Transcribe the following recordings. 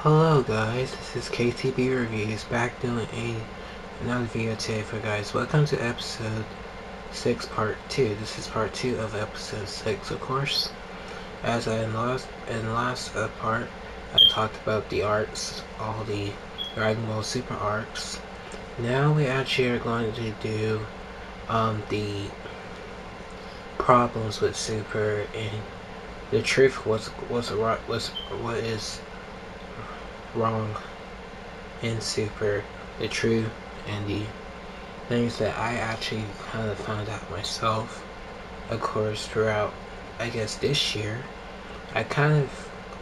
Hello guys, this is KTB Reviews back doing another video today for you guys. Welcome to episode 6 part 2. This is part 2 of episode 6, of course. As in last part, I talked about the arcs, all the Dragon Ball Super arcs. Now we actually are going to do the problems with Super and the truth what is wrong in Super, the truth and the things that I actually kind of found out myself, of course, throughout I guess this year. I kind of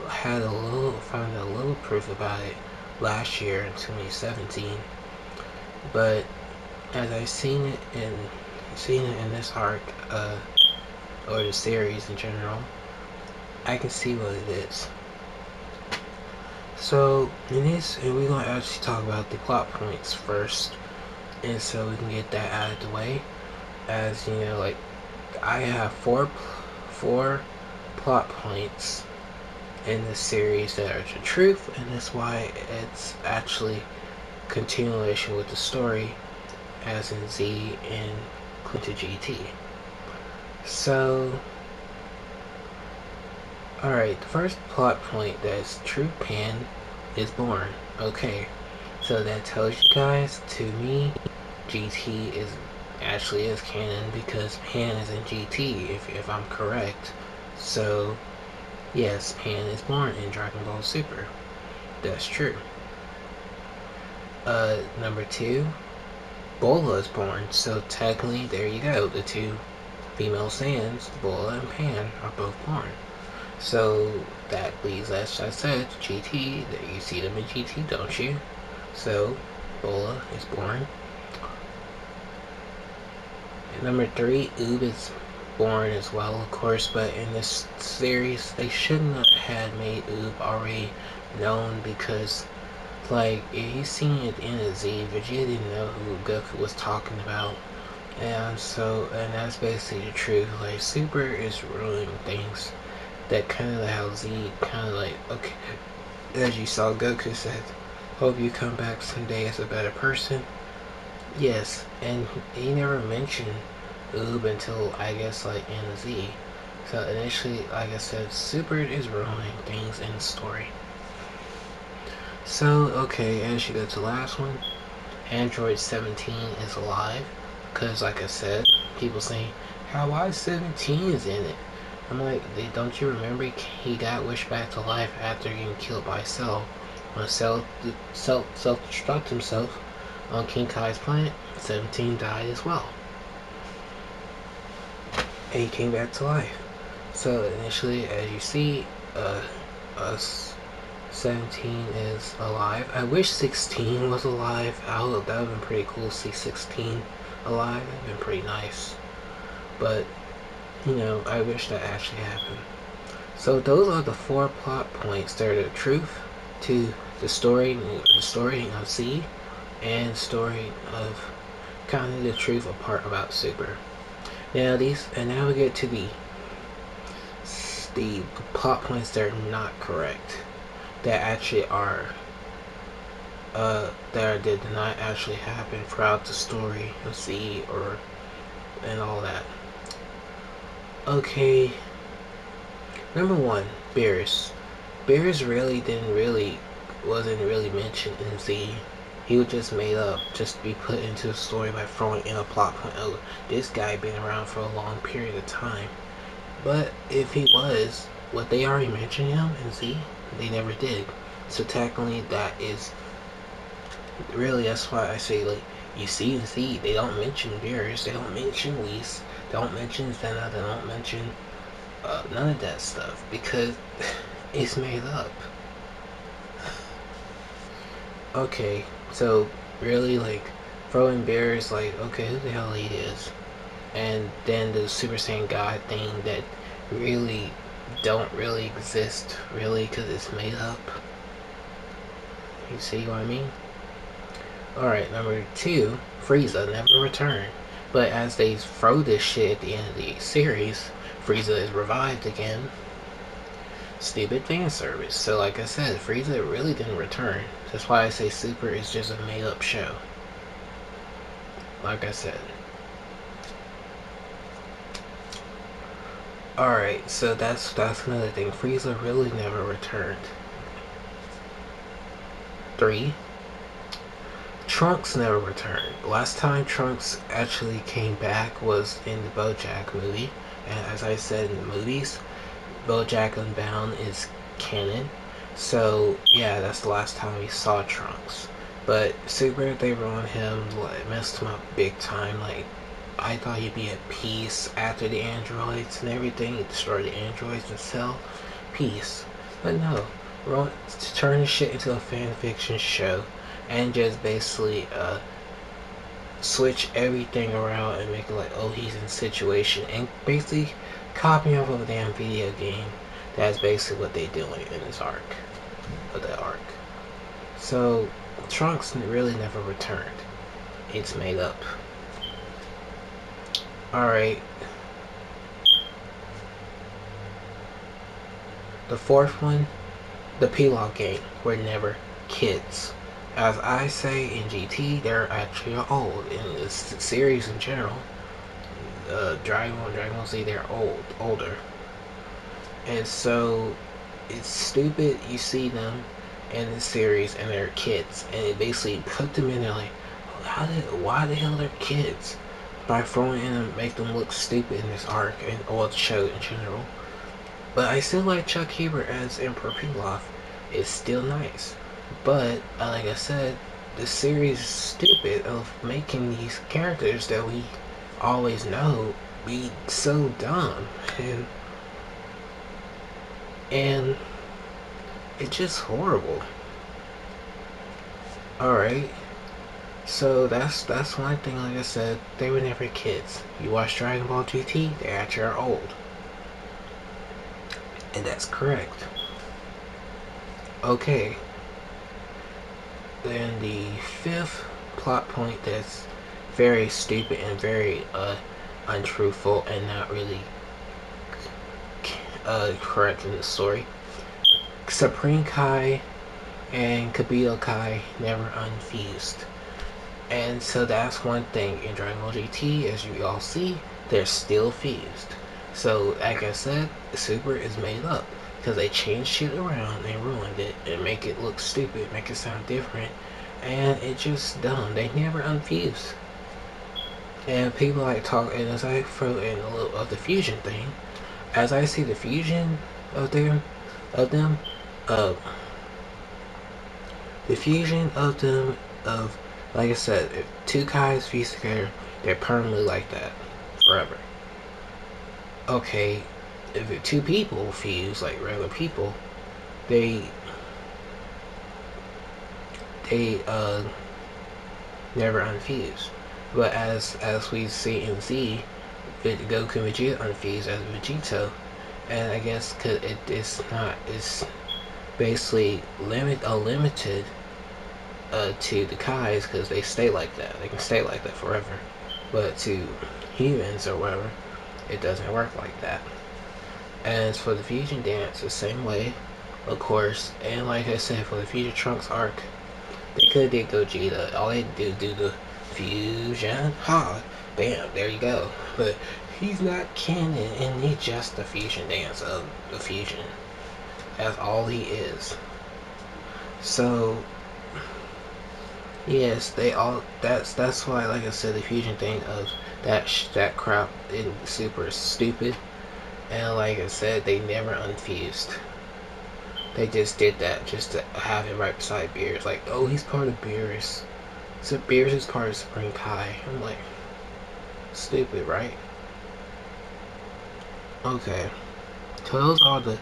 found a little proof about it last year in 2017, but as I seen it in this arc, or the series in general, I can see what it is. So in this, and we're gonna actually talk about the plot points first, and so we can get that out of the way. As you know, like I have four plot points in the series that are the truth, and that's why it's actually continuation with the story, as in Z and Clinton GT. So, alright, the first plot point that is true, Pan is born. Okay, so that tells you guys, to me, GT is canon because Pan is in GT, if I'm correct. So, yes, Pan is born in Dragon Ball Super. That's true. Number 2, Bola is born. So technically, there you go. The two female Saiyans, Bola and Pan, are both born. So that leads, as I said, GT. You see them in GT, don't you? So Bola is born. And number 3, Oob is born as well, of course, but in this series they shouldn't have made Oob already known, because like if you seen it at the end of Z, Vegeta didn't know who Goku was talking about. And that's basically the truth. Like Super is ruining things. That kind of how Z kind of like, okay, as you saw, Goku said, hope you come back someday as a better person. Yes, and he never mentioned Oob until I guess like in Z. So initially, like I said, Super is ruining things in the story. So okay, as you go to the last one, Android 17 is alive, because like I said, people saying how why 17 is in it. I'm like, don't you remember he got wished back to life after getting killed by Cell? When Cell self-destruct himself on King Kai's planet, 17 died as well. And he came back to life. So initially, as you see, 17 is alive. I wish 16 was alive. That would have been pretty cool to see 16 alive. That would have been pretty nice. But you know, I wish that actually happened. So those are the 4 plot points. They're the truth to the story of Z, and story of kind of the truth apart about Super. Now now we get to the plot points that are not correct. That actually are that did not actually happen throughout the story of Z and all that. Okay, number 1, Beerus. Beerus wasn't really mentioned in Z. He was just made up, just to be put into the story by throwing in a plot point. Oh, this guy been around for a long period of time. But if he was, what they already mentioned him in Z, they never did. So technically, that is really, that's why I say, like, you see in Z, they don't mention Beerus, they don't mention Whis, they don't mention Zena, they don't mention none of that stuff because it's made up. Okay, so really, like, throwing Beerus, like, okay, who the hell he is, and then the Super Saiyan God thing that really don't really exist, really, because it's made up. You see what I mean? Alright, number 2, Frieza never returned. But as they throw this shit at the end of the series, Frieza is revived again. Stupid fan service. So like I said, Frieza really didn't return. That's why I say Super is just a made up show. Like I said. Alright, so that's another thing. Frieza really never returned. 3, Trunks never returned. Last time Trunks actually came back was in the BoJack movie. And as I said in the movies, BoJack Unbound is canon. So yeah, that's the last time we saw Trunks. But Super, they were on him, like, messed him up big time. Like, I thought he'd be at peace after the androids and everything. He destroyed the androids and Cell. Peace. But no, to turn this shit into a fan fiction show and just basically switch everything around and make it like, oh, he's in a situation, and basically copying off of a damn video game. That's basically what they doing in this arc, of the arc. So Trunks really never returned. It's made up. Alright. The 4th one, the Pilaf gang were never kids. As I say in GT, they're actually old. In this series in general, Dragon Ball Z, they're older. And so, it's stupid you see them in the series and they're kids. And it basically put them in there like, why the hell they're kids? By throwing in and make them look stupid in this arc and all the show in general. But I still like Chuck Hebert as Emperor Pilaf. It's still nice. But, like I said, the series is stupid of making these characters that we always know be so dumb. And it's just horrible. Alright. So that's one thing, like I said, they were never kids. You watch Dragon Ball GT, they actually are old. And that's correct. Okay. Then the 5th plot point that's very stupid and very untruthful and not really correct in the story. Supreme Kai and Kabuto Kai never unfused. And so that's one thing in Dragon Ball GT, as you all see, they're still fused. So, like I said, Super is made up because they changed shit around and ruined it and make it look stupid, make it sound different, and it's just dumb. They never unfused. And people like talk, and as I throw in a little of the fusion thing, as I see the fusion of them, the fusion of them, like I said, if 2 Kais fuse together, they're permanently like that, forever. Okay, if 2 people fuse like regular people, they never unfuse. But as we see in Z, Goku and Vegeta unfuse as Vegito, and I guess cause it's basically limited to the Kais because they stay like that. They can stay like that forever. But to humans or whatever, it doesn't work like that. As for the fusion dance, the same way, of course. And like I said, for the Future Trunks arc, they could have did Gogeta. All they do the fusion, bam, there you go. But he's not canon, and he's just the fusion dance of the fusion. That's all he is. So yes, they all. That's why, like I said, the fusion thing of that crap in Super is stupid. And like I said, they never unfused. They just did that just to have him right beside Beerus. Like, oh, he's part of Beerus. So Beerus is part of Supreme Kai. I'm like, stupid, right? Okay. So those are the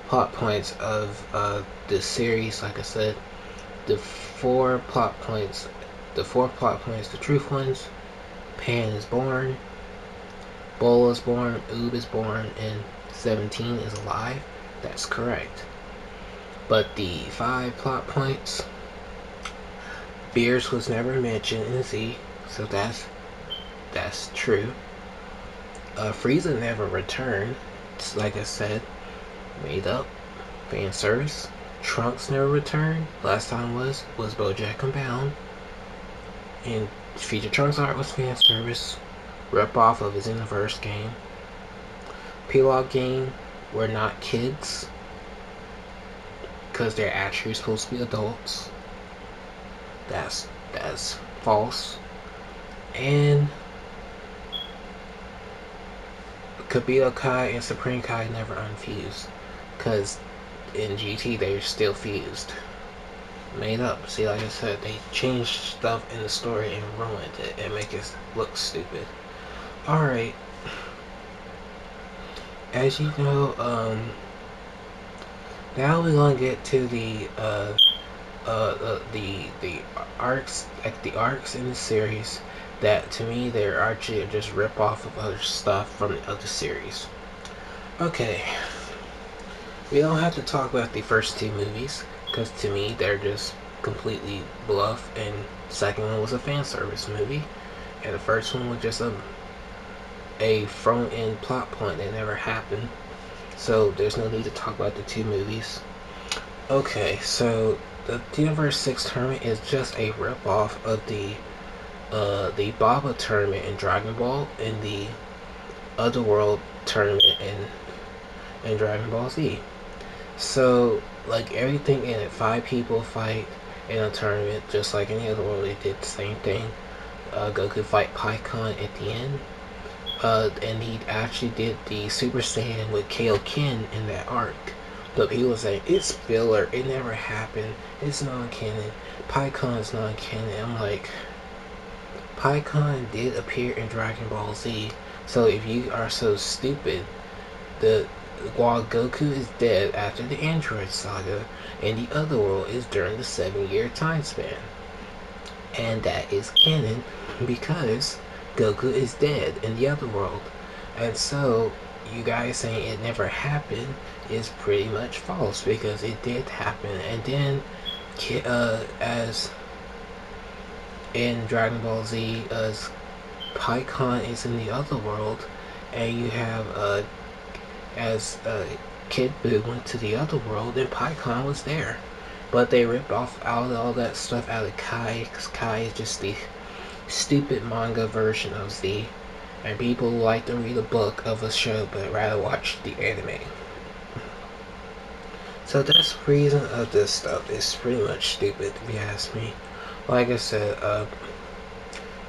plot points of the series. Like I said, the four plot points, the truth ones: Pan is born, Bull is born, Oob is born, and 17 is alive. That's correct. But the 5 plot points: Beers was never mentioned in Z, so that's true. Frieza never returned. Like I said, made up, fan service. Trunks never returned. Last time was BoJack Unbound, and Future Trunks art was fan service, rip off of his Xenoverse game. P-Log game were not kids, because they're actually supposed to be adults. That's false. And Kabila Kai and Supreme Kai never unfused, because in GT they're still fused. Made up. See, like I said, they changed stuff in the story and ruined it and make it look stupid. Alright. As you know, now we're gonna get to the arcs, like the arcs in the series that to me they're actually just rip off of other stuff from the other series. Okay, we don't have to talk about the first 2 movies because to me they're just completely bluff, and the second one was a fan service movie, and the first one was just a thrown-in plot point that never happened. So there's no need to talk about the 2 movies. Okay, so the Universe 6 tournament is just a rip-off of the Baba tournament in Dragon Ball and the Otherworld tournament in Dragon Ball Z. So, like, everything in it, 5 people fight in a tournament, just like any other world. They did the same thing. Goku fight Pikkon at the end. And he actually did the Super Saiyan with Kaioken in that arc. But people were saying, it's filler, it never happened, it's non-canon, Pikkon's non-canon. I'm like, Pikkon did appear in Dragon Ball Z, so if you are so stupid, while Goku is dead after the Android Saga, and the other world is during the 7-year time span. And that is canon, because Goku is dead in the other world. And so, you guys saying it never happened is pretty much false, because it did happen. And then, as in Dragon Ball Z, as Pikkon is in the other world, and you have as Kid Buu went to the other world, and Pikkon was there. But they ripped off all that stuff out of Kai, because Kai is just the stupid manga version of Z, and people like to read a book of a show but rather watch the anime. So that's the reason of this stuff. It's pretty much stupid, if you ask me. Like I said,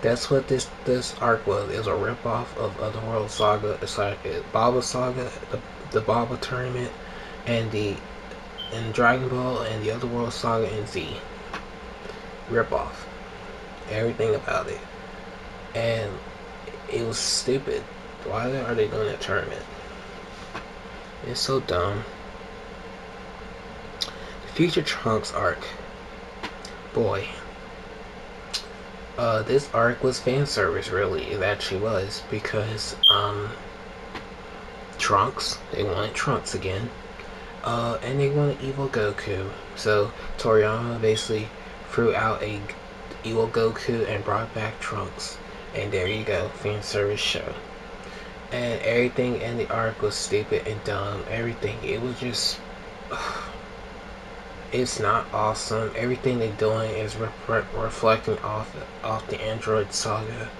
that's what this arc was. It was a ripoff of Otherworld Saga. It's like Baba Saga, the Baba tournament, and Dragon Ball and the Otherworld Saga in Z. Ripoff. Everything about it. And it was stupid. Why are they doing that tournament? It's so dumb. The Future Trunks arc. Boy. This arc was fan service, really. It actually was, because Trunks, they wanted Trunks again, and they wanted evil Goku. So Toriyama basically threw out a evil Goku and brought back Trunks, and there you go, fan service show. And everything in the arc was stupid and dumb. Everything, it was just. It's not awesome. Everything they're doing is reflecting off the Android Saga.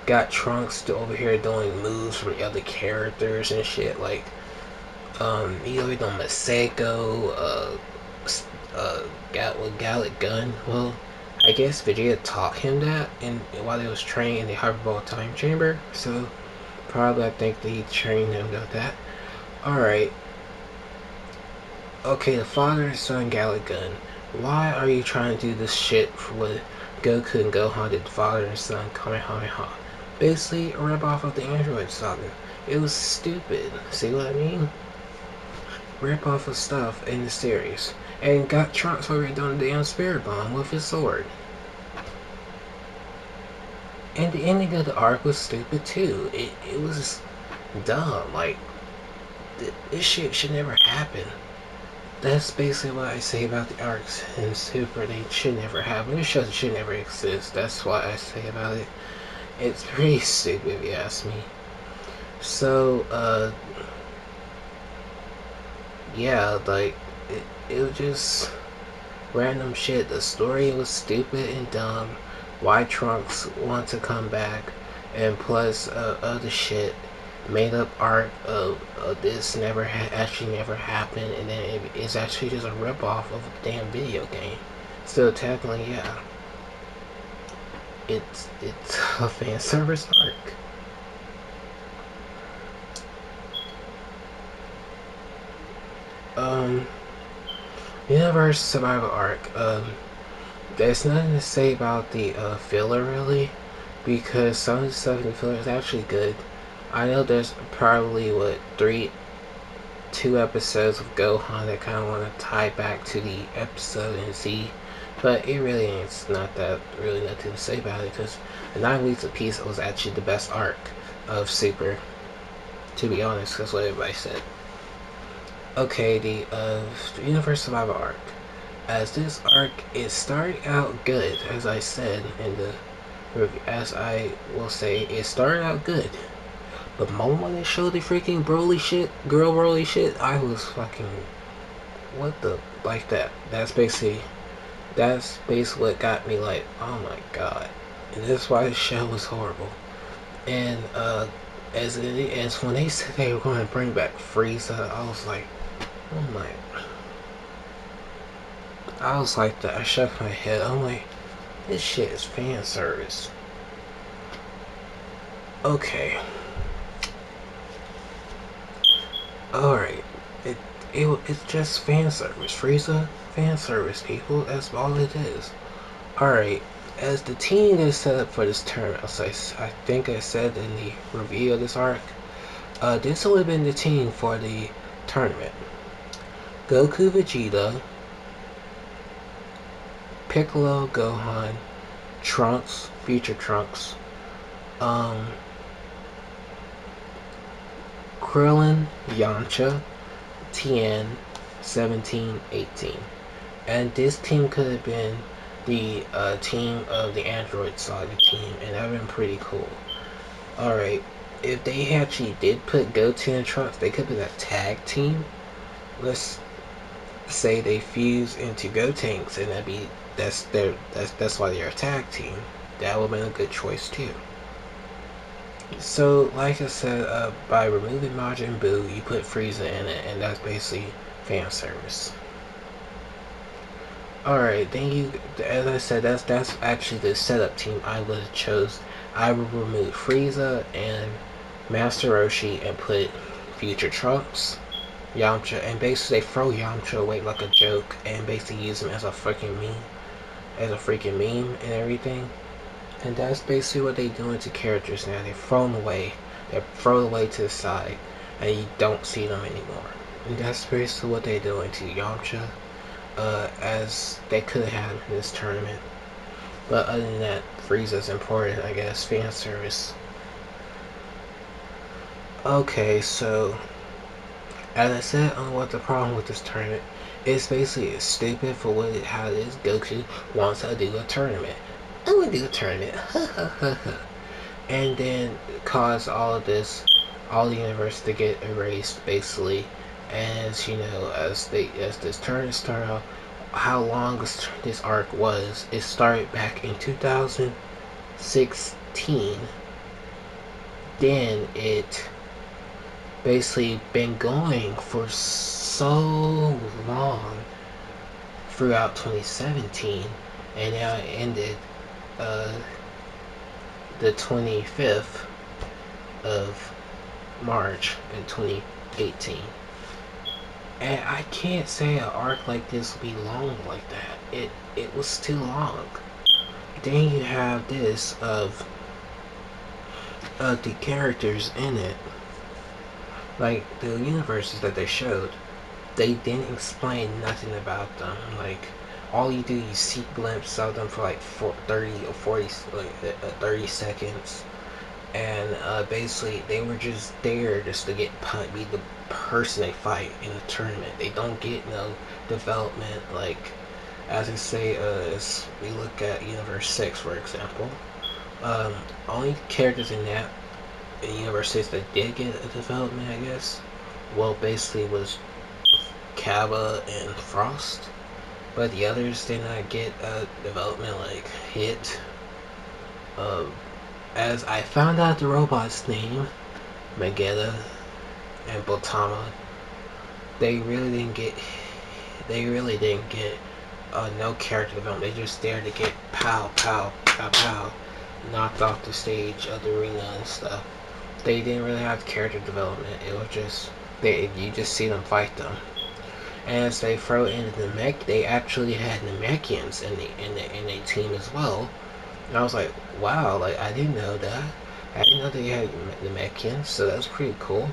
Got Trunks to over here doing moves from the other characters and shit. Like, he over doing Maseko, Gallic Gun. Well, I guess Vegeta taught him that while he was training in the Hyperball Time Chamber. So, probably I think that he trained him with that. Alright. Okay, the father and son Galagun. Why are you trying to do this shit with Goku and Gohan, the father and son Kamehameha? Basically, a ripoff of the Android Saga. It was stupid. See what I mean? Rip off of stuff in the series. And got Trunks already done the damn Spirit Bomb with his sword. And the ending of the arc was stupid too. It was dumb. Like, this shit should never happen. That's basically what I say about the arcs in Super. They should never happen. This show should never exist. That's what I say about it. It's pretty stupid if you ask me. So, yeah, like, it was just random shit. The story was stupid and dumb. Why Trunks want to come back, and plus other shit. Made up art of this actually never happened, and then it's actually just a ripoff of a damn video game. So technically, yeah, it's a fan service arc. Universe Survival arc. There's nothing to say about the filler really, because some of the stuff in the filler is actually good. I know there's probably two episodes of Gohan that kind of want to tie back to the episode in Z, but it really ain't not that really nothing to say about it, because the 9 weeks of peace was actually the best arc of Super. To be honest, that's what everybody said. Okay, the Universe Survival arc. As this arc is starting out good, as I said in the review, as I will say, it started out good. But the moment they showed the freaking Broly shit, girl Broly shit, I was fucking, what the, like that. That's basically what got me like, oh my god. And that's why the show was horrible. And as when they said they were going to bring back Frieza, I was like, oh my. I was like that. I shook my head. I'm like, this shit is fan service. Okay. Alright. It's just fan service. Frieza, fan service, people. That's all it is. Alright. As the team is set up for this tournament, I think I said in the review of this arc, this would have been the team for the tournament. Goku, Vegeta, Piccolo, Gohan, Trunks, Future Trunks, Krillin, Yamcha, Tien, 17, 18. And this team could have been the team of the Android Saga team, and that would have been pretty cool. Alright, if they actually did put Goku and Trunks, they could have been a tag team. Let's say they fuse into Gotenks, and that's why they're a tag team. That would have been a good choice too. So, like I said, by removing Majin Buu, you put Frieza in it, and that's basically fan service. Alright, then as I said, that's actually the setup team I would have chose. I would remove Frieza and Master Roshi and put Future Trunks, Yamcha, and basically they throw Yamcha away like a joke and basically use him as a freaking meme and everything. And that's basically what they do to characters now. They're thrown away to the side, and you don't see them anymore. And that's basically what they're doing to Yamcha, as they could have in this tournament. But other than that, Frieza's important, I guess, fan service. Okay, so as I said on what the problem with this tournament, it's basically stupid for how it is. Goku wants to do a tournament. I'm gonna do a tournament, and then cause all the universe to get erased, basically. As you know, as this tournament started off, how long this arc was. It started back in 2016. Then it basically been going for so long throughout 2017, and now it ended the 25th of March in 2018. 18. And I can't say an arc like this would be long like that. It was too long. Then you have this of the characters in it, like the universes that they showed. They didn't explain nothing about them. Like all you do, you see glimpses of them for like 30 or 40, like 30 seconds, and basically they were just there just to get be the person they fight in the tournament. They don't get no development. Like as I say, as we look at Universe 6 for example, only characters in that in Universe 6 that did get a development, I guess, well basically was Kaba and Frost, but the others did not get a development like Hit. As I found out the robot's name, Megetta and Botama, they really didn't get. They really didn't get no character development. They just there to get pow pow pow pow, knocked off the stage of the arena and stuff. They didn't really have character development. It was just you just see them fight them. As they throw into the mech, they actually had Namekians in the team as well. And I was like, wow, like I didn't know that. I didn't know they had Namekians, so that's pretty cool.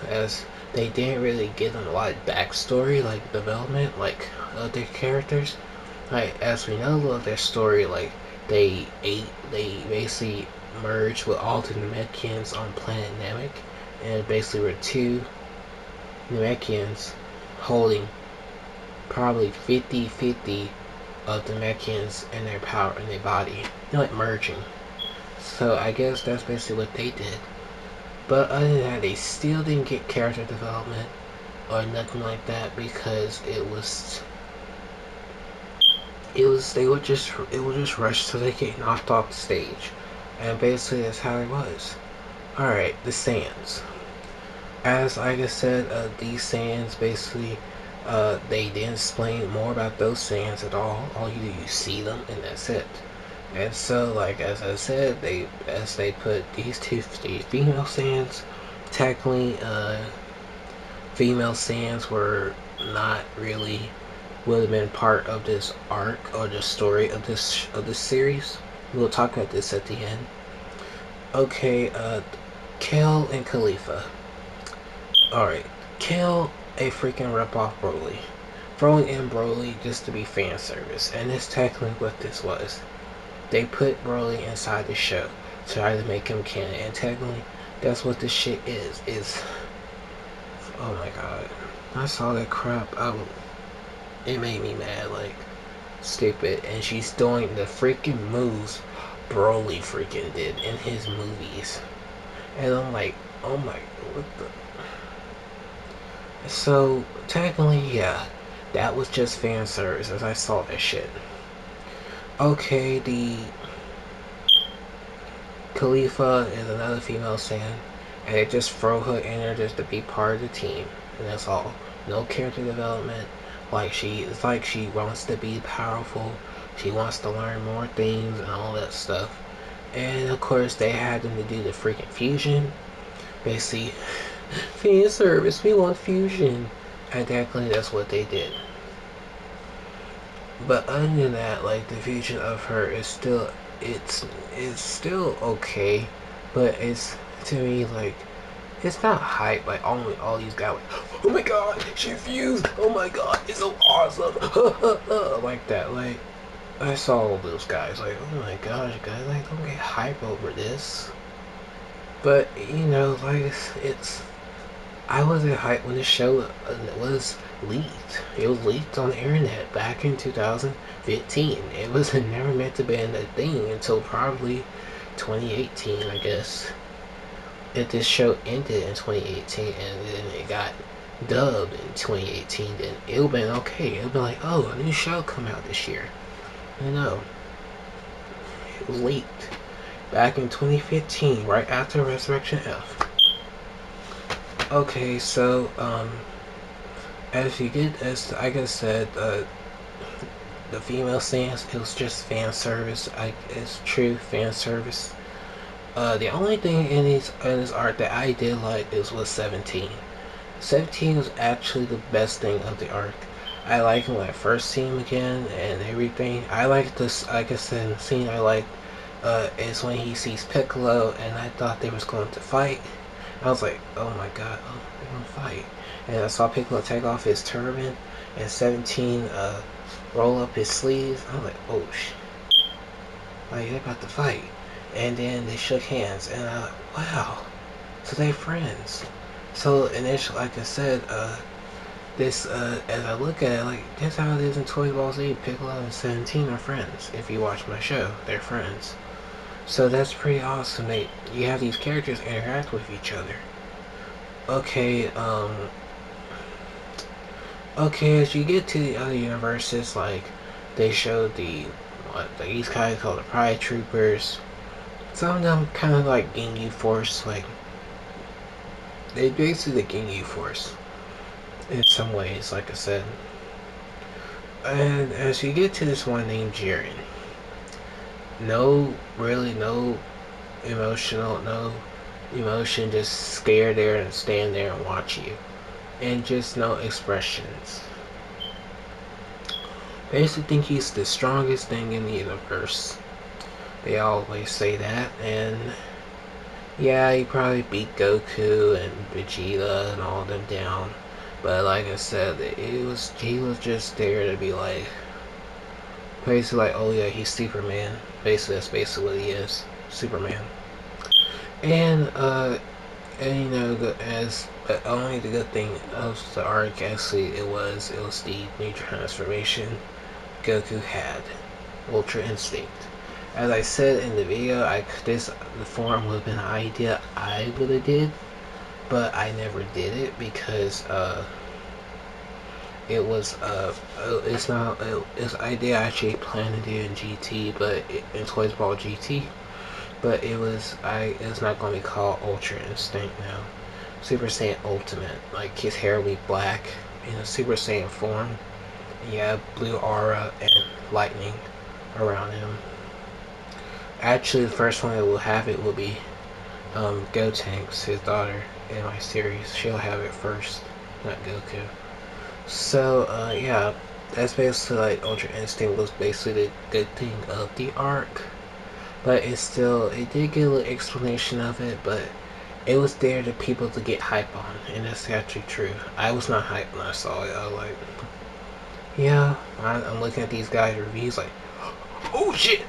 As they didn't really give them a lot of backstory, like development, like of their characters. Like as we know of their story, like they basically merged with all the Namekians on planet Namek, and basically were two Namekians holding probably 50-50 of the Namekians in their power in their body. They're like merging. So I guess that's basically what they did. But other than that, they still didn't get character development or nothing like that because it was they were just rushed so they get knocked off the stage, and basically that's how it was. All right, the Saiyans. As like I said, these Saiyans basically they didn't explain more about those Saiyans at all. All you do, you see them, and that's it. And so, like as I said, they put these female Saiyans. Technically, female Saiyans were not really would have been part of this arc or the story of this series. We'll talk about this at the end. Okay, Kale and Khalifa. Alright, Kale a freaking ripoff Broly. Throwing in Broly just to be fan service, and that's technically what this was. They put Broly inside the show to try to make him canon, and technically that's what this shit is. Oh my god. I saw that crap. It made me mad, like stupid. And she's doing the freaking moves Broly freaking did in his movies. And I'm like, oh my, what the? So technically, yeah, that was just fan service as I saw that shit. Okay, the Khalifa is another female Saiyan, and they just throw her in there just to be part of the team, and that's all. No character development. It's like she wants to be powerful. She wants to learn more things and all that stuff. And of course, they had them to do the freaking fusion. Basically, fan service. We want fusion. And technically, that's what they did. But other than that, like the fusion of her is still, it's still okay. But it's to me like it's not hype. Like all these guys like, oh my god, she fused. Oh my god, it's so awesome. Like that. Like I saw all those guys like, oh my gosh, guys, like don't get hype over this. But you know, like it's I wasn't hyped when the show was leaked. It was leaked on the internet back in 2015. It was never meant to be a thing until probably 2018, I guess. If this show ended in 2018 and then it got dubbed in 2018, then it would have been okay. It would be like, oh, a new show come out this year. I know. It was leaked back in 2015, right after Resurrection F. Okay, so as like I said, the female Saiyans, it was just fan service. It's true fan service. The only thing in this art that I did like was 17. 17 was actually the best thing of the arc. I like when I first see him again and everything. I like this, like I said, the scene I like is when he sees Piccolo, and I thought they was going to fight. I was like, oh my god, oh, they're gonna fight. And I saw Piccolo take off his turban and 17 roll up his sleeves. I was like, oh shit, like they're about to fight. And then they shook hands, and I was like, wow, so they're friends. So initially, like I said, this as I look at it, like that's how it is in Toy Ball Z. Piccolo and 17 are friends. If you watch my show, they're friends. So that's pretty awesome. You have these characters interact with each other. Okay, okay, as you get to the other universes, like they showed these guys called the Pride Troopers. Some of them kind of like Ginyu Force, like they basically the Ginyu Force in some ways, like I said. And as you get to this one named Jiren, really no no emotion, just stare there and stand there and watch you. And just no expressions. Basically think he's the strongest thing in the universe. They always say that, and yeah, he probably beat Goku and Vegeta and all them down. But like I said, he was just there to be like, basically like, oh yeah, he's Superman. Basically, that's basically what he is, Superman. And you know, but only the good thing of the arc actually it was the new transformation Goku had, Ultra Instinct. As I said in the video, the form would have been an idea I would have did, but I never did it because it was it's not it's an idea I actually planned to do in GT, but in Toys Ball GT, but it's not going to be called Ultra Instinct now. Super Saiyan Ultimate, like his hair will be black in a Super Saiyan form. Yeah, blue aura and lightning around him. Actually, the first one that will have it will be Gotenks, his daughter, in my series. She'll have it first, not Goku. So, yeah, that's basically like Ultra Instinct was basically the good thing of the arc. But it did get a little explanation of it, but it was there to people to get hype on, and that's actually true. I was not hyped when I saw it. I was like, yeah, I'm looking at these guys' reviews like, oh shit,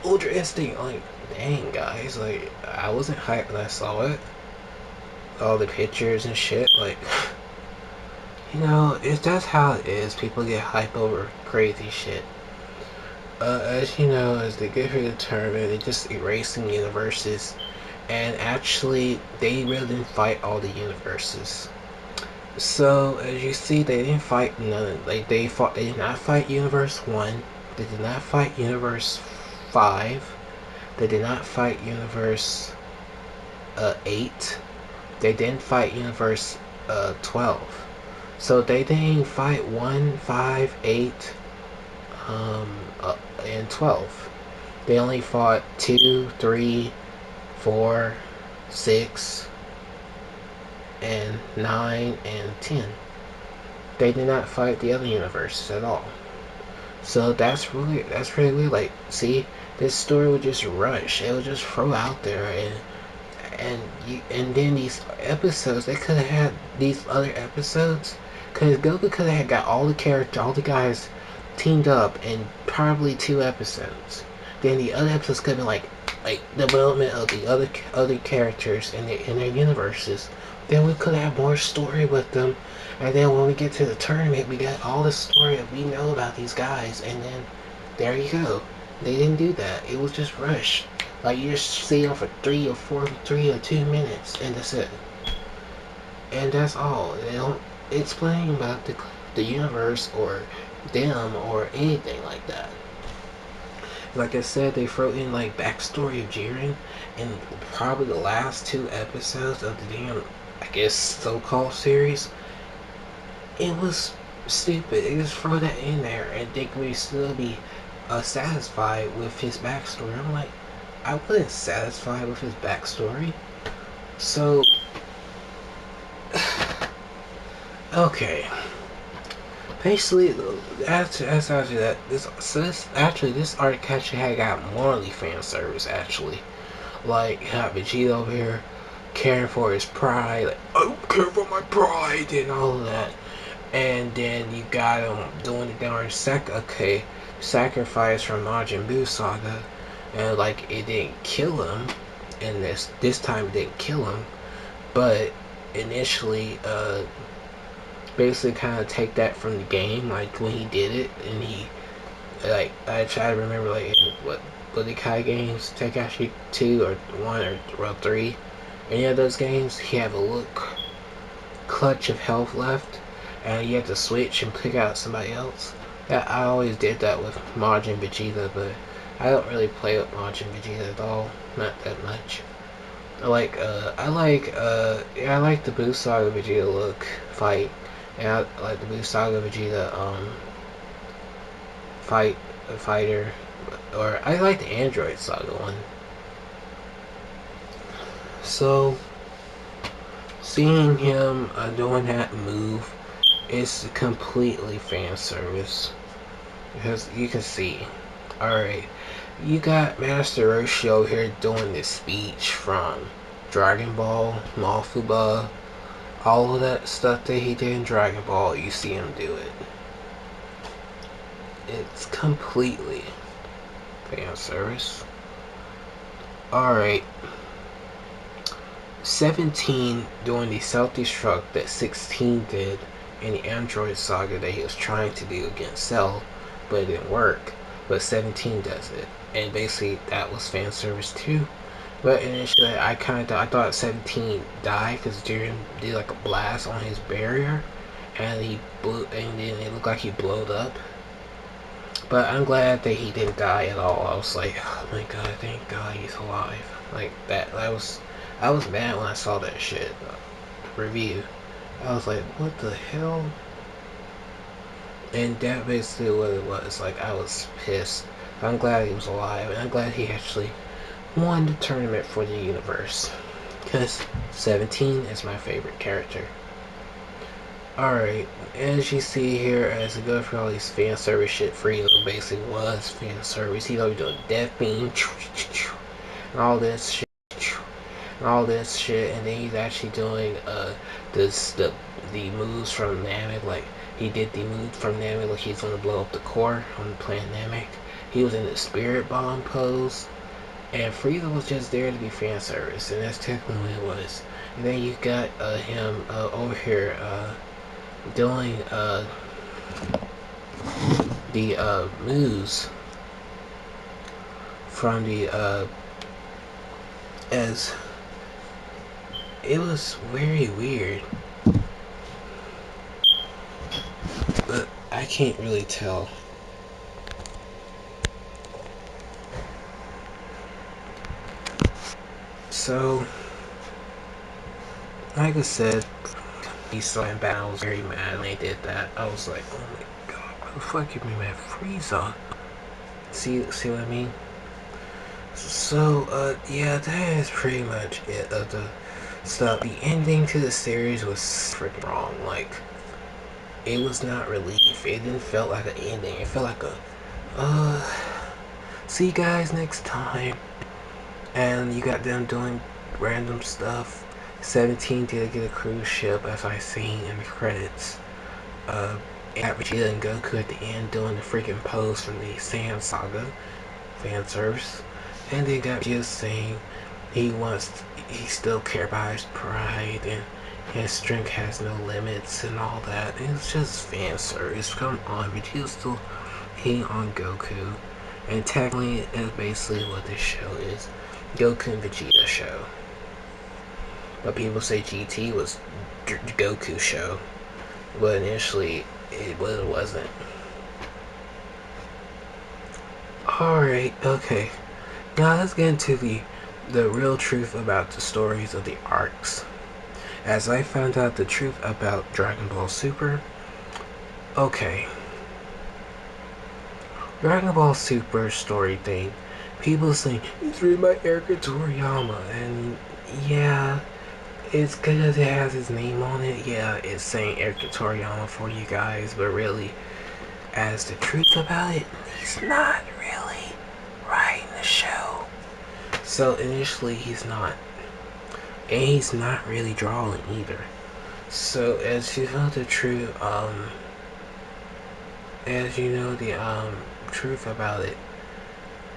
Ultra Instinct. I'm like, dang guys, like, I wasn't hyped when I saw it. All the pictures and shit, like, you know, that's how it is. People get hyped over crazy shit. As you know, as they get through the tournament, they're just erasing universes. And actually, they really didn't fight all the universes. So, as you see, they didn't fight none. Like, they did not fight Universe 1. They did not fight Universe 5. They did not fight Universe 8. They didn't fight Universe 12. So they didn't fight 1, 5, 8, and 12. They only fought 2, 3, 4, 6, and 9, and 10. They did not fight the other universes at all. So that's pretty weird. Like, see, this story would just rush. It would just throw out there, and then these episodes, they could have had these other episodes, because Goku could have got all the guys teamed up in probably 2 episodes. Then the other episodes could have been like development of the other characters in their universes. Then we could have more story with them, and then when we get to the tournament, we got all the story that we know about these guys, and then there you go. They didn't do that. It was just rushed. Like, you just see them for 3 or 2 minutes, and that's it. And that's all. They don't explain about the universe or them or anything like that. Like I said, they throw in like backstory of Jiren in probably the last 2 episodes of the damn, I guess, so-called series. It was stupid. They just throw that in there and think we still be satisfied with his backstory. I'm like, I wasn't satisfied with his backstory. So Okay. Basically, after that, this arc actually had got morally fan service actually. Like, you have Vegeta over here caring for his pride, like, I don't care for my pride and all of that. And then you got him doing the darn sacrifice from Majin Buu saga, and like it didn't kill him, and this time it didn't kill him, but initially, basically kind of take that from the game, like when he did it, and he like I try to remember like in what the Kai games, Tekashi 2 or 1 or well 3, any of those games, he had a little clutch of health left, and you had to switch and pick out somebody else. That I always did that with Majin Vegeta, but I don't really play with Majin Vegeta at all, not that much. I like the Buu Saga Vegeta look fight, and I like the Buu Saga Vegeta fighter, or I like the Android Saga one. So seeing him doing that move is completely fan service because you can see. All right, you got Master Roshi over here doing this speech from Dragon Ball, Mafuba, all of that stuff that he did in Dragon Ball. You see him do it. It's completely fan service. All right. 17 doing the self-destruct that 16 did in the Android Saga that he was trying to do against Cell, but it didn't work. But 17 does it, and basically that was fan service too. But initially, I thought 17 died because Jiren did like a blast on his barrier, and he blew, and then it looked like he blowed up. But I'm glad that he didn't die at all. I was like, oh my god, thank God he's alive. Like that. I was mad when I saw that shit review. I was like, what the hell? And that basically what it was. Like, I was pissed. I'm glad he was alive, and I'm glad he actually won the tournament for the universe. Because 17 is my favorite character. Alright, as you see here, as I go through all these fan service shit, Frieza basically was fan service. He's always doing Death Beam, and all this shit, and then he's actually doing the moves from Namek. Like, he did the move from Namek, like he's gonna blow up the core on the planet Namek. He was in the Spirit Bomb pose, and Frieza was just there to be fan service, and that's technically what it was. And then you got him over here doing the moves from the as it was very weird, but I can't really tell. So, like I said, he saw him back. I was very mad when they did that. I was like, oh my god, what the fuck you mean, man? Frieza? See what I mean? So, yeah, that is pretty much it of the stuff. The ending to the series was freaking wrong. Like, it was not relief. It didn't feel like an ending. It felt like see you guys next time. And you got them doing random stuff. 17 did get a cruise ship, as I seen in the credits. Got Vegeta and Goku at the end doing the freaking pose from the Sand Saga fan service. And they got Vegeta saying he still care about his pride and his strength has no limits and all that. It's just fan service. Come on, Vegeta's still hating on Goku. And technically, it's basically what this show is. Goku and Vegeta show. But people say GT was Goku show. But initially, it wasn't. Alright, okay. Now let's get into the real truth about the stories of the arcs. As I found out the truth about Dragon Ball Super, okay. Dragon Ball Super story thing, people saying, it's written by Akira Toriyama, and yeah, It's because it has his name on it. Yeah, it's saying Eric Toriyama for you guys, but really, as the truth about it, he's not really writing the show. So initially, he's not, and he's not really drawing either. So as you know the truth, as you know the truth about it,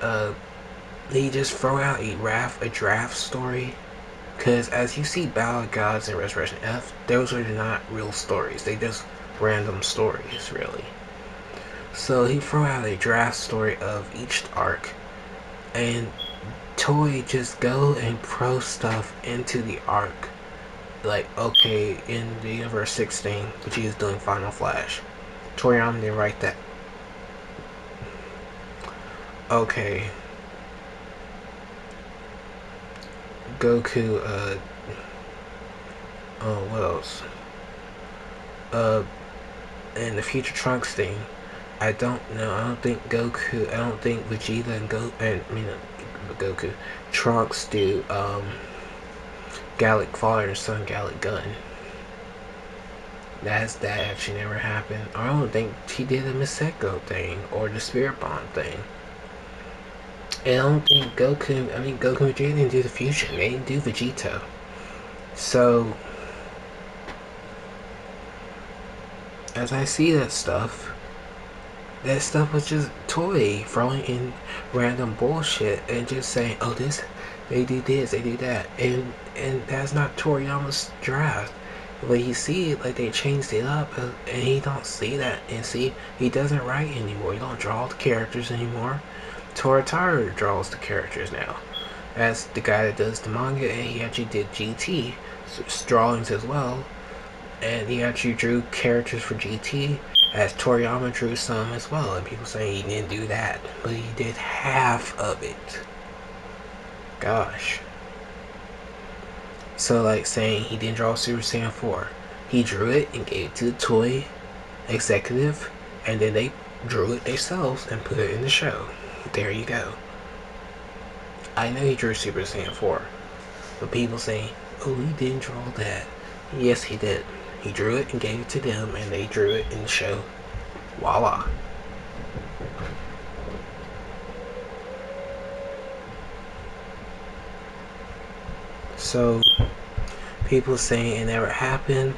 uh, they just throw out a draft story. Because as you see Battle of Gods and Resurrection F, those are not real stories. They just random stories, really. So he threw out a draft story of each arc, and Toei just go and pro stuff into the arc. Like, okay, in the Universe 16, which he is doing Final Flash, Toriyama didn't write that. Okay. Goku, oh, what else? And the Future Trunks thing, I don't know. I don't think Vegeta and Goku, Trunks do, Gallic Father and Son Gallic Gun. That actually never happened. I don't think he did the Miseko thing or the Spirit Bond thing. And I don't think Goku and Vegeta didn't do the fusion. They didn't do Vegito. So, as I see that stuff was just Toei throwing in random bullshit and just saying, oh, they do this, they do that. And that's not Toriyama's draft. But you see, like, they changed it up, and he don't see that. And see, he doesn't write anymore. He don't draw the characters anymore. Toritaro draws the characters now. As the guy that does the manga, and he actually did GT drawings as well. And he actually drew characters for GT, as Toriyama drew some as well. And people say he didn't do that, but he did half of it. Gosh. So, like, saying he didn't draw Super Saiyan 4. He drew it and gave it to the Toei executive, and then they drew it themselves and put it in the show. There you go. I know he drew Super Saiyan 4, but people say, oh, he didn't draw that. Yes, he did. He drew it and gave it to them, and they drew it in the show. Voila. So, people saying it never happened,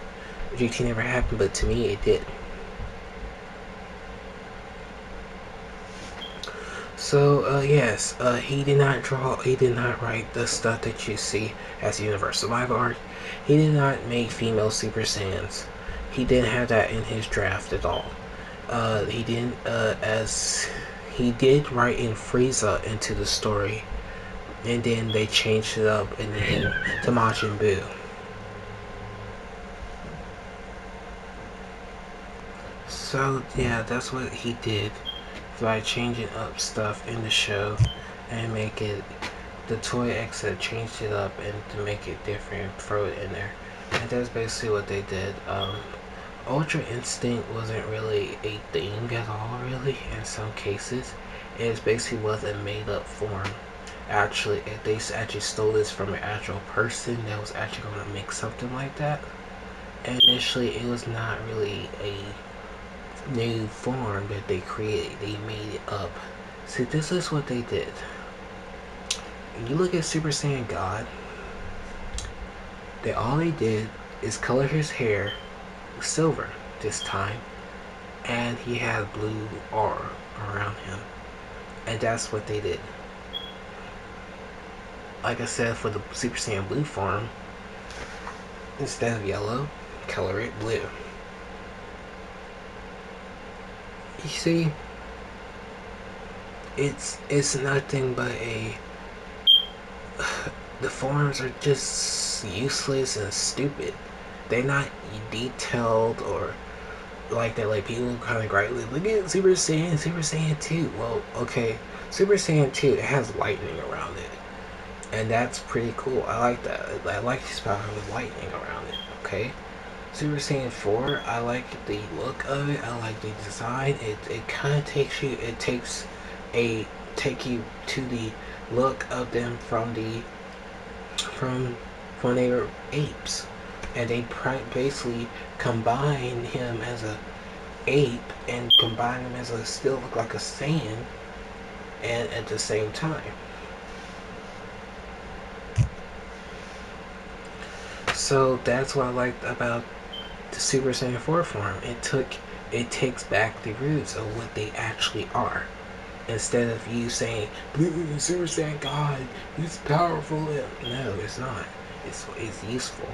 GT never happened, but to me it did. So, yes, he did not write the stuff that you see as Universe Survival arc. He did not make female Super Saiyans. He didn't have that in his draft at all. He didn't, as he did write in Frieza into the story, and then they changed it up and then to Majin Buu. So, yeah, that's what he did by changing up stuff in the show and make it, the Toy exit changed it up and to make it different, throw it in there. And that's basically what they did. Ultra Instinct wasn't really a thing at all, really, in some cases. It basically was a made up form. Actually, they actually stole this from an actual person that was actually going to make something like that. And initially, it was not really a new form that they created. They made it up. See, this is what they did. You look at Super Saiyan God, all they did is color his hair silver this time, and he had blue aura around him, and that's what they did. Like I said, for the Super Saiyan Blue form, instead of yellow, color it blue. You see, it's nothing but the forms are just useless and stupid. They're not detailed or like that. Like, people kind of gripe, look at Super Saiyan 2. Well, okay, Super Saiyan 2, it has lightning around it, and that's pretty cool. I like that. I like his power with lightning around it. Okay, Super Saiyan 4, I like the look of it. I like the design. It kind of takes you to the look of them from when they were apes, and they basically combine him as a ape and combine him as a still look like a Saiyan, and at the same time. So that's what I liked about the Super Saiyan 4 form. It takes back the roots of what they actually are. Instead of you saying, Blue Super Saiyan God, he's powerful. No, it's not. It's useful.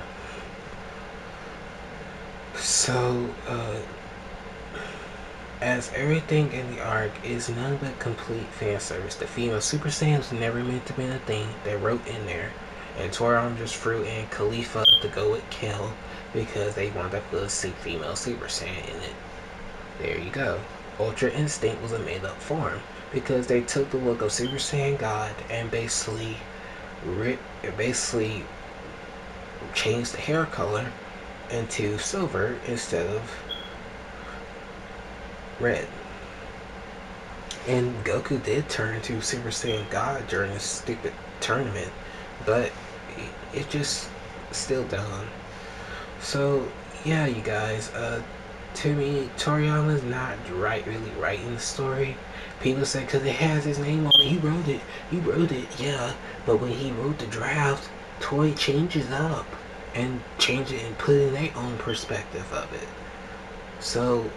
So, as everything in the arc is none but complete fan service. The female Super Saiyan was never meant to be a thing. They wrote in there. And Toron just threw in Khalifa to go with Kill because they wanted to put a female Super Saiyan in it. There you go. Ultra Instinct was a made-up form because they took the look of Super Saiyan God and basically changed the hair color into silver instead of red. And Goku did turn into Super Saiyan God during this stupid tournament, but it just still dumb. So yeah, you guys, to me, Toriyama's not really writing the story. People say because it has his name on it, he wrote it, yeah. But when he wrote the draft, Toei changes up and change it and put in their own perspective of it. So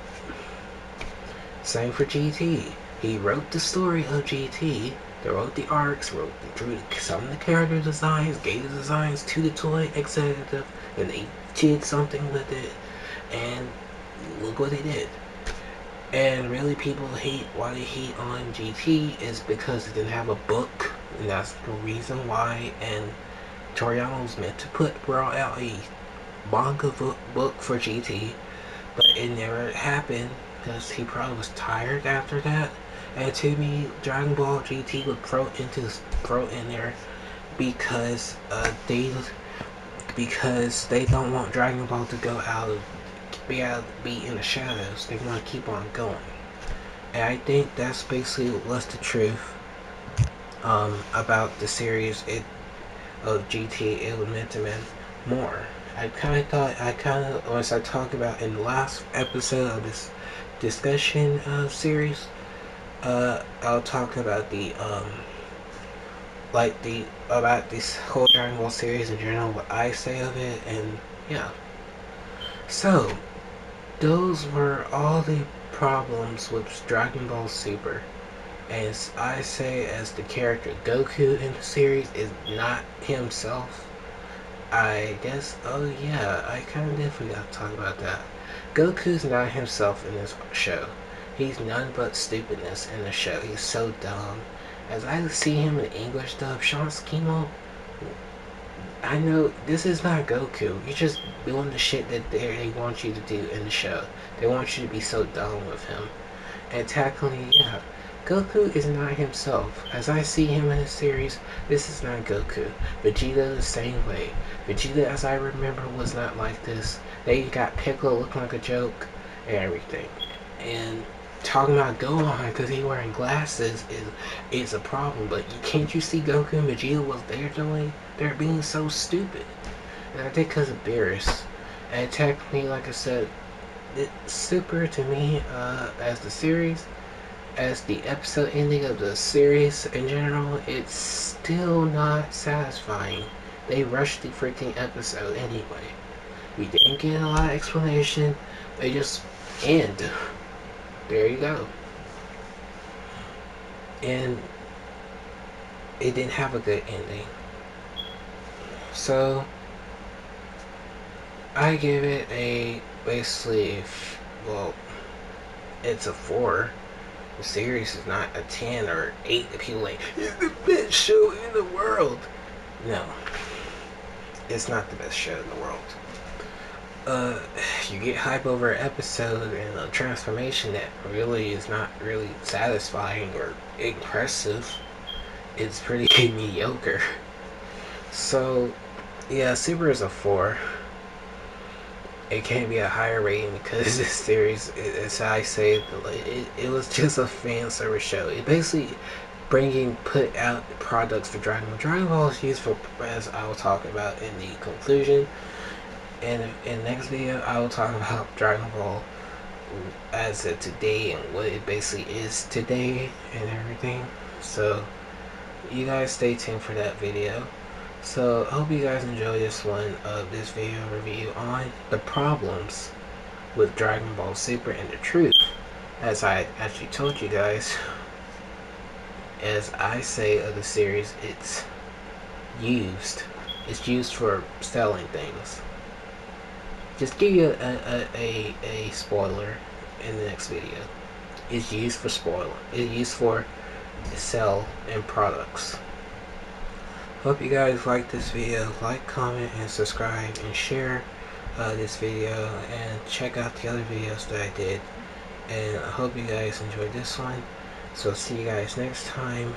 same for GT. He wrote the story of GT. They wrote the arcs, drew some of the character designs, gave the designs to the Toei executive, and they did something with it. And look what they did. And really, people hate why they hate on GT is because it didn't have a book, and that's the reason why. And Toriyama was meant to brought out a manga book for GT, but it never happened because he probably was tired after that. And to me, Dragon Ball GT would throw in there because they don't want Dragon Ball to go out be in the shadows. They want to keep on going, and I think that's basically what's the truth about the series of GT. It was meant to mean more. I kind of once I talked about in the last episode of this discussion series, I'll talk about about this whole Dragon Ball series in general, what I say of it, and yeah. So those were all the problems with Dragon Ball Super. As I say, as the character Goku in the series is not himself, I guess, oh yeah, I kind of did forget to talk about that. Goku's not himself in this show. He's none but stupidness in the show. He's so dumb. As I see him in English dub, Sean Schemo, I know this is not Goku. You're just doing the shit that they want you to do in the show. They want you to be so dumb with him. And technically, yeah, Goku is not himself. As I see him in the series, this is not Goku. Vegeta the same way. Vegeta, as I remember, was not like this. They got Piccolo looking like a joke and everything. And talking about Gohan because he wearing glasses is a problem. But can't you see Goku and Vegeta was there doing? They're being so stupid. And I think because of Beerus. And technically, like I said, it's Super to me as the series, as the episode ending of the series in general, it's still not satisfying. They rushed the freaking episode anyway. We didn't get a lot of explanation. They just end. There you go. And it didn't have a good ending. So I give it a basically, well, it's a 4. The series is not a 10 or 8 that people like, it's the best show in the world. No, it's not the best show in the world. You get hype over an episode and a transformation that really is not really satisfying or impressive. It's pretty mediocre. So, yeah, Super is a 4. It can't be a higher rating because this series, as I say, it was just a fan service show. It basically, put out products for Dragon Ball. Dragon Ball is used for, as I will talk about in the conclusion. And in the next video, I will talk about Dragon Ball as of today and what it basically is today and everything. So you guys stay tuned for that video. So I hope you guys enjoy this one of this video review on the problems with Dragon Ball Super and the truth. As I actually told you guys, as I say of the series, it's used for selling things. Just give you a spoiler in the next video. It's used for spoiler. It's used for sell and products. Hope you guys like this video. Like, comment, and subscribe, and share this video, and check out the other videos that I did. And I hope you guys enjoyed this one. So see you guys next time.